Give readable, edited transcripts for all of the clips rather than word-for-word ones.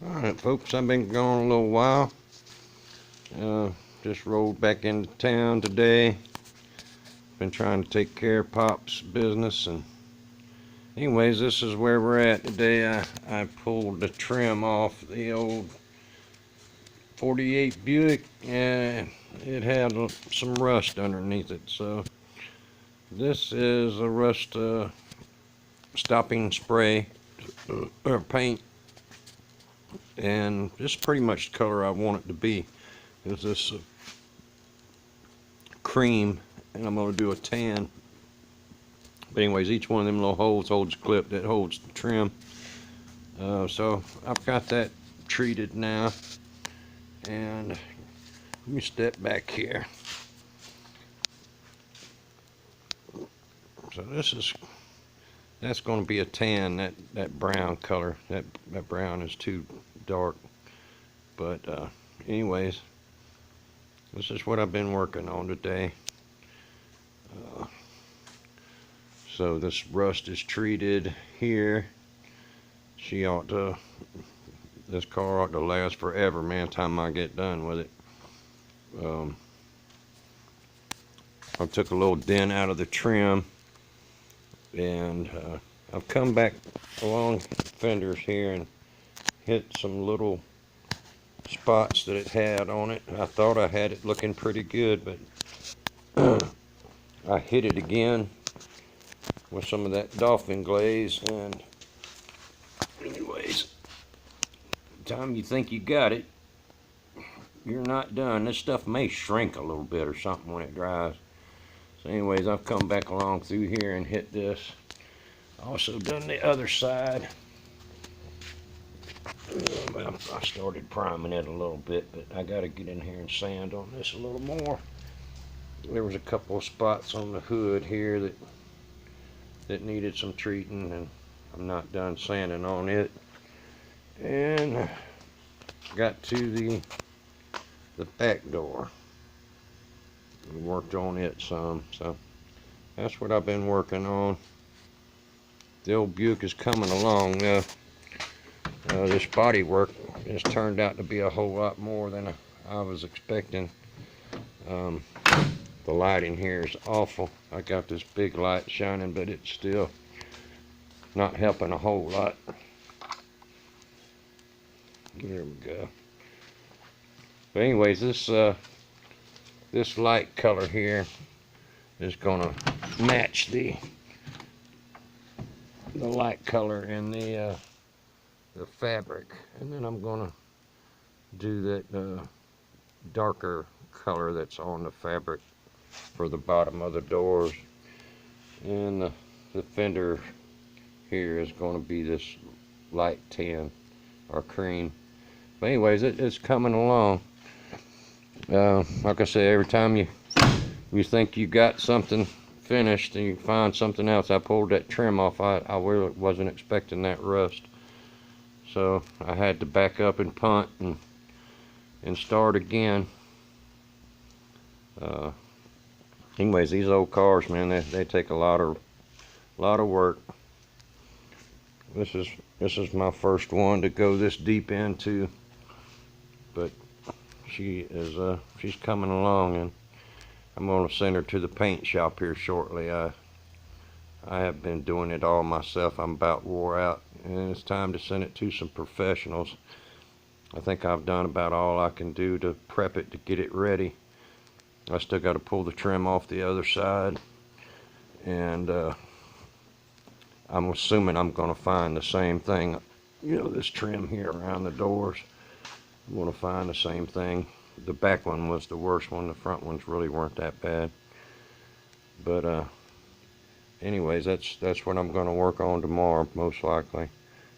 Alright folks, I've been gone a little while. Just rolled back into town today. Been trying to take care of Pop's business, and anyways, this is where we're at today. I pulled the trim off the old 48 Buick, and it had some rust underneath it. So this is a rust stopping spray or paint, and this is pretty much the color I want it to be. Is this cream, and I'm going to do a tan. But anyways, each one of them little holes holds a clip that holds the trim. So I've got that treated now, and let me step back here. So that's going to be a tan, that brown color. That brown is too dark. But anyways, this is what I've been working on today. So this rust is treated here. This car ought to last forever, man, time I get done with it. I took a little dent out of the trim, and I've come back along fenders here and hit some little spots that it had on it. I thought I had it looking pretty good, but I hit it again with some of that dolphin glaze, and anyways, the time you think you got it, you're not done. This stuff may shrink a little bit or something when it dries. So anyways, I've come back along through here and hit this. Also done the other side. I started priming it a little bit, but I got to get in here and sand on this a little more. There was a couple of spots on the hood here that needed some treating, and I'm not done sanding on it. And got to the back door. We worked on it some, so that's what I've been working on. The old Buick is coming along now. This body work has turned out to be a whole lot more than I was expecting. The lighting here is awful. I got this big light shining, but it's still not helping a whole lot. There we go. But anyways, this light color here is gonna match the light color in the fabric, and then I'm gonna do that darker color that's on the fabric for the bottom of the doors, and the fender here is going to be this light tan or cream. But anyways, it's coming along. Like I say, every time you think you got something finished and you find something else. I pulled that trim off. I really wasn't expecting that rust, so I had to back up and punt and start again. Anyways, these old cars, man, they take a lot of work. This is my first one to go this deep into, but she's coming along, and I'm going to send her to the paint shop here shortly. I have been doing it all myself. I'm about wore out, and it's time to send it to some professionals. I think I've done about all I can do to prep it to get it ready. I still got to pull the trim off the other side, and I'm assuming I'm going to find the same thing. You know, this trim here around the doors, I'm going to find the same thing. The back one was the worst one. The front ones really weren't that bad. But anyways, that's what I'm going to work on tomorrow, most likely.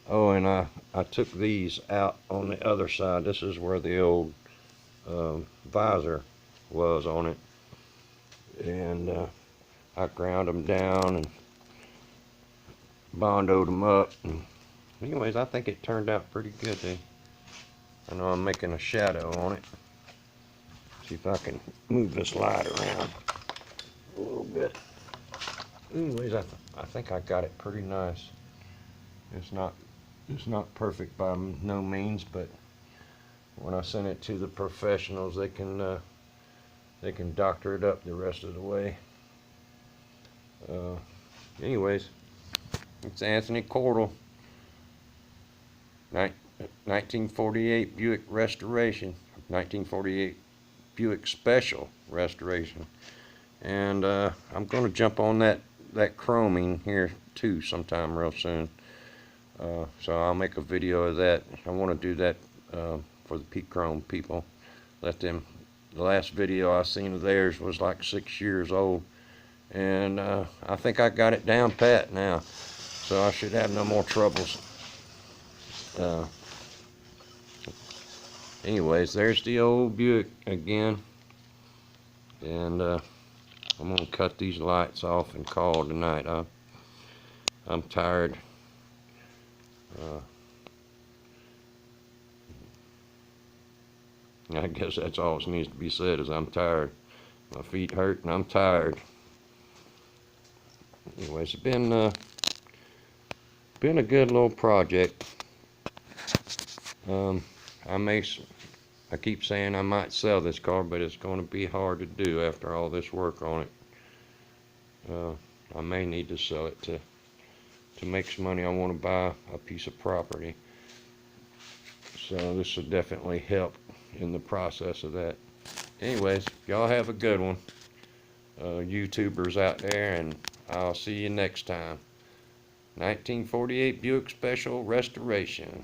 Oh, and I took these out on the other side. This is where the old visor was on it, and I ground them down and bondoed them up. And anyways, I think it turned out pretty good. I know I'm making a shadow on it. See if I can move this light around a little bit. Anyways, I think I got it pretty nice. It's not It's not perfect by no means, but when I send it to the professionals, they can doctor it up the rest of the way. Anyways, it's Anthony Cordell, 1948 Buick Restoration, 1948 Buick Special Restoration, and I'm going to jump on that chroming here too sometime real soon. So I'll make a video of that. I want to do that for the Peak Chrome people. Let them. The last video I seen of theirs was like 6 years old, and I think I got it down pat now, so I should have no more troubles. Anyways, there's the old Buick again, and I'm gonna cut these lights off and call tonight. I'm tired. I guess that's all that needs to be said, is I'm tired. My feet hurt and I'm tired. Anyways, it's been a good little project. I keep saying I might sell this car, but it's going to be hard to do after all this work on it. I may need to sell it to make some money. I want to buy a piece of property, so this will definitely help in the process of that. Anyways, y'all have a good one, YouTubers out there, and I'll see you next time. 1948 Buick Special Restoration.